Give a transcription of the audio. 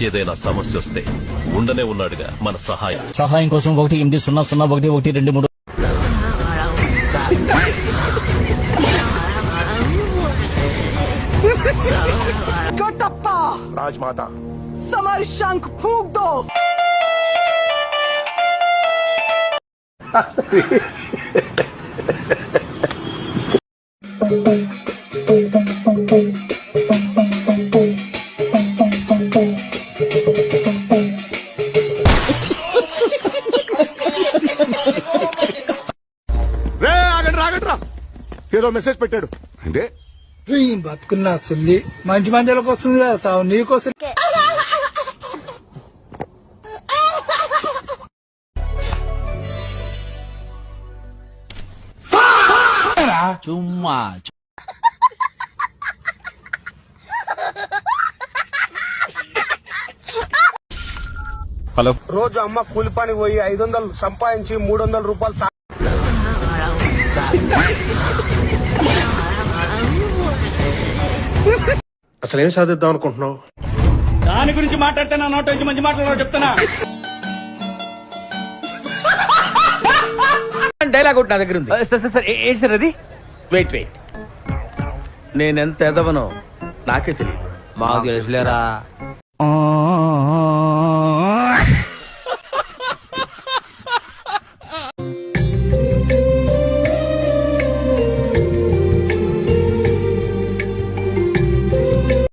ఏదైనా సమస్య వస్తే ఉండనే ఉన్నాడుగా మన సహాయం కోసం 1800112 कटप्पा राजमाता समर शंख फूंक दो। ఏదో మెసేజ్ పెట్టాడు అంటే బతుకున్నా సుల్లి మంచి మందిలోకి వస్తుంది కదా సావు నీకోసం చుమ్మా హలో రోజు అమ్మ కూలి పని పోయి 500 సంపాదించి 300 రూపాయలు అసలు ఏం సాధిద్దాం అనుకుంటున్నావు? దాని గురించి మాట్లాడితే నా నోట్ నుంచి మంచి మాట్లాడాలో చెప్తున్నా. డైలాగ్ ఒకటి నా దగ్గర ఉంది. సార్ ఏంటి సార్ అది? వెయిట్ నేనెంత ఎదవనో నాకే తెలియదు. మాకు తెలుసులేరా.